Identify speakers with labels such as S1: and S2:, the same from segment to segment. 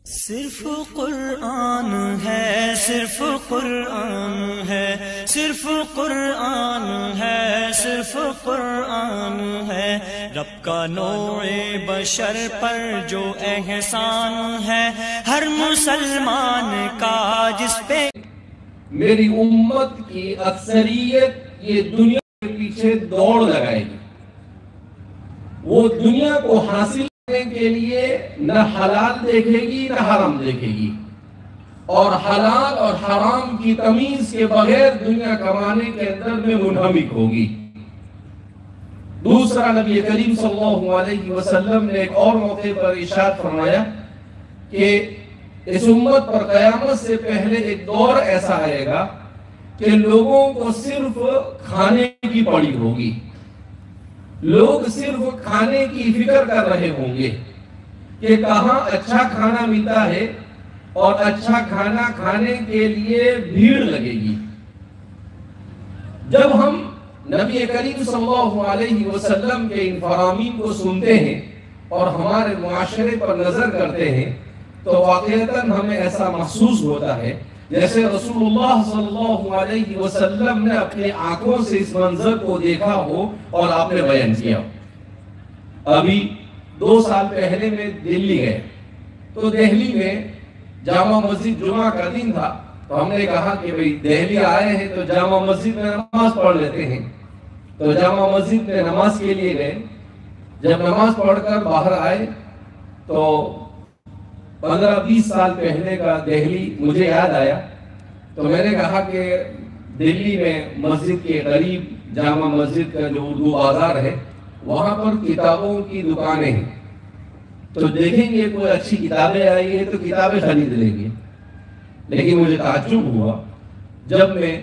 S1: صرف قرآن ہے، صرف قرآن ہے، صرف قرآن ہے، صرف قرآن ہے، رب کا نوع بشر پر جو احسان ہے ہر مسلمان کا جس پہ
S2: میری امت کی اکثریت یہ دنیا کے پیچھے دوڑ لگائے گی. وہ دنیا کو حاصل کرنے کے لیے نہ حلال دیکھے گی نہ حرام دیکھے گی، اور حلال اور حرام کی تمیز کے بغیر دنیا کمانے کے اندر میں منہمک ہوگی. دوسرا، نبی کریم صلی اللہ علیہ وسلم نے ایک اور موقع پر ارشاد فرمایا کہ اس امت پر قیامت سے پہلے ایک دور ایسا آئے گا کہ لوگوں کو صرف کھانے کی پڑی ہوگی. لوگ صرف کھانے کی فکر کر رہے ہوں گے کہ کہاں اچھا کھانا ملتا ہے، اور اچھا کھانا کھانے کے لیے بھیڑ لگے گی. جب ہم نبی کریم صلی اللہ علیہ وسلم کے ان فرامین کو سنتے ہیں اور ہمارے معاشرے پر نظر کرتے ہیں تو واقعتاً ہمیں ایسا محسوس ہوتا ہے جیسے رسول اللہ صلی اللہ علیہ وسلم نے اپنے آنکھوں سے اس منظر کو دیکھا ہو اور آپ نے بیان کیا. ابھی 2 سال پہلے میں دلی گئے تو دہلی میں جامع مسجد جمعہ کا دن تھا، تو ہم نے کہا کہ بھئی دہلی آئے ہیں تو جامع مسجد میں نماز پڑھ لیتے ہیں. تو جامع مسجد میں نماز کے لیے گئے. جب نماز پڑھ کر باہر آئے تو 15-20 سال پہلے کا دہلی مجھے یاد آیا. تو میں نے کہا کہ دلی میں مسجد کے قریب جامع مسجد کا جو اردو بازار ہے وہاں پر کتابوں کی دکانیں ہیں، تو دیکھیں گے کوئی اچھی کتابیں آئی ہیں تو کتابیں خرید لیں گے. لیکن مجھے تعجب ہوا جب میں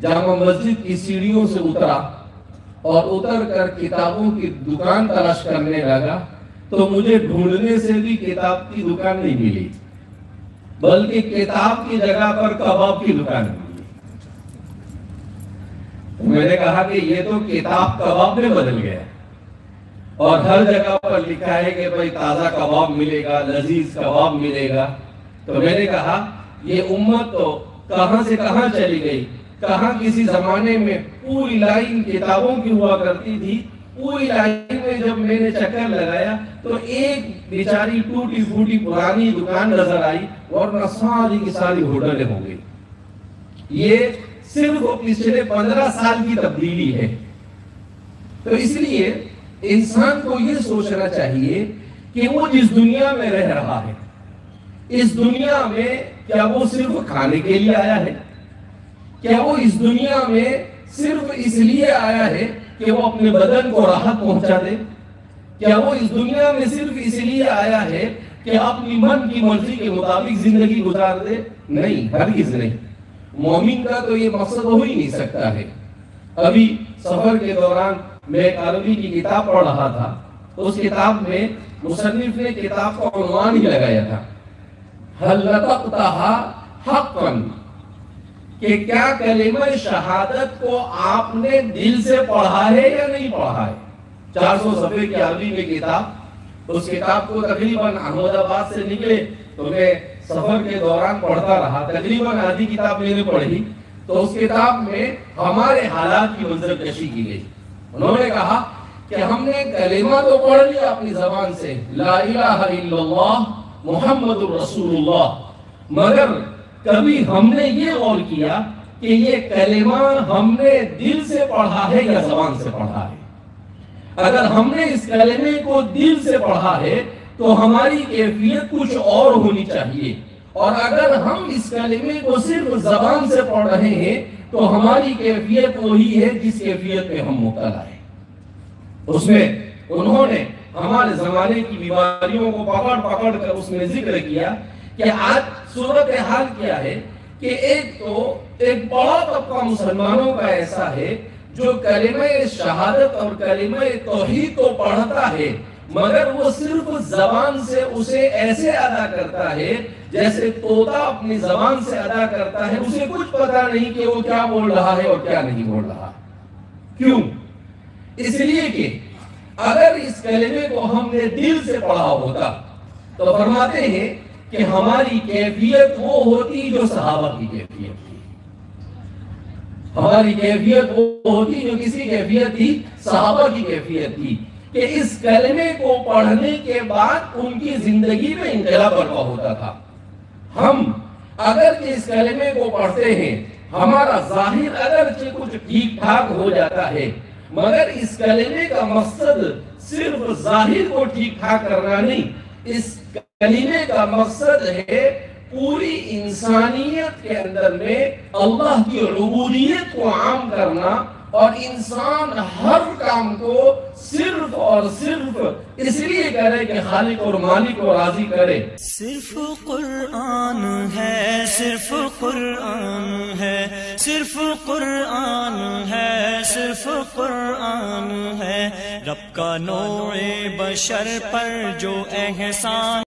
S2: جامع مسجد کی سیڑھیوں سے اترا اور اتر کر کتابوں کی دکان تلاش کرنے لگا تو مجھے ڈھونڈنے سے بھی کتاب کی دکان نہیں ملی، بلکہ کتاب کی جگہ پر کباب کی دکان ملی. میں نے کہا کہ یہ تو کتاب کباب میں بدل گیا، اور ہر جگہ پر لکھا ہے کہ بھئی تازہ کباب ملے گا، لذیذ کباب ملے گا. تو میں نے کہا یہ امت تو کہاں سے کہاں چلی گئی. کہاں کسی زمانے میں پوری لائن کتابوں کی ہوا کرتی تھی، پوری لائن میں جب میں نے چکر لگایا تو ایک بیچاری ٹوٹی پھوٹی پرانی دکان نظر آئی، ورنہ ساری کی ساری ہوٹلیں ہو گئی. یہ صرف پچھلے 15 سال کی تبدیلی ہے. تو اس لیے انسان کو یہ سوچنا چاہیے کہ وہ جس دنیا میں رہ رہا ہے، اس دنیا میں کیا وہ صرف کھانے کے لیے آیا ہے؟ کیا وہ اس دنیا میں صرف اس لیے آیا ہے کہ وہ اپنے بدن کو راحت پہنچا دے؟ کیا وہ اس دنیا میں صرف اس لیے آیا ہے کہ اپنی من کی مرضی کے مطابق زندگی گزار دے؟ نہیں، ہرگز نہیں. مومن کا تو یہ مقصد ہو ہی نہیں سکتا ہے. ابھی سفر کے دوران میں ایک عربی کی کتاب پڑھ رہا تھا. اس کتاب میں مصنف نے کتاب کا عنوان ہی لگایا تھا هل نطقتها حقا، کہ کیا کلمہ شہادت کو آپ نے دل سے پڑھا ہے یا نہیں پڑھا ہے. 400 صفحے کی عربی میں کتاب. اس کتاب کو تقریباً احمد آباد سے نکلے تو میں سفر کے دوران پڑھتا رہا. تقریباً آدھی کتاب میں نے پڑھی تو اس کتاب میں ہمارے حالات کی منظر کشی کی گئی. انہوں نے کہا کہ ہم نے کلمہ تو پڑھ لیا اپنی زبان سے، لا الہ الا اللہ محمد رسول اللہ، مگر کبھی ہم نے یہ غور کیا کہ یہ کلمہ ہم نے دل سے پڑھا ہے یا زبان سے پڑھا ہے. اگر ہم نے اس کلمے کو دل سے پڑھا ہے تو ہماری کیفیت کچھ اور ہونی چاہیے، اور اگر ہم اس کلمے کو صرف زبان سے پڑھ رہے ہیں تو ہماری کیفیت وہی ہے جس کیفیت میں ہم مبتلا ہیں. اس میں انہوں نے ہمارے زمانے کی بیماریوں کو پکڑ کر اس میں ذکر کیا کہ آج صورتحال کیا ہے کہ ایک بڑا طبقہ مسلمانوں کا ایسا ہے جو کلمہ شہادت اور کلمہ توحید کو پڑھتا ہے، مگر وہ صرف زبان سے اسے ایسے ادا کرتا ہے جیسے طوطا اپنی زبان سے ادا کرتا ہے. اسے کچھ پتا نہیں کہ وہ کیا بول رہا ہے اور کیا نہیں بول رہا. کیوں؟ اس لیے کہ اگر اس کلمے کو ہم نے دل سے پڑھا ہوتا تو فرماتے ہیں کہ ہماری کیفیت وہ ہوتی جو صحابہ کی کیفیت تھی، ہماری کیفیت وہ ہوتی جو کسی کیفیت تھی، صحابہ کی کیفیت تھی، کہ اس کلمے کو پڑھنے کے بعد ان کی زندگی میں انقلاب برپا ہوتا تھا۔ ہم اگر اس کلمے کو پڑھتے ہیں، ہمارا ظاہر اگرچہ کچھ ٹھیک ٹھاک ہو جاتا ہے، مگر اس کلمے کا مقصد صرف ظاہر کو ٹھیک ٹھاک کرنا نہیں، اس کلمے کا مقصد ہے پوری انسانیت کے اندر میں اللہ کی ربوبیت کو عام کرنا، اور انسان ہر کام کو صرف اور صرف اس لیے کرے کہ خالق اور مالک کو راضی کرے۔
S1: صرف قرآن ہے، صرف قرآن ہے، صرف قرآن ہے، صرف قرآن ہے، رب کا نوع بشر پر جو احسان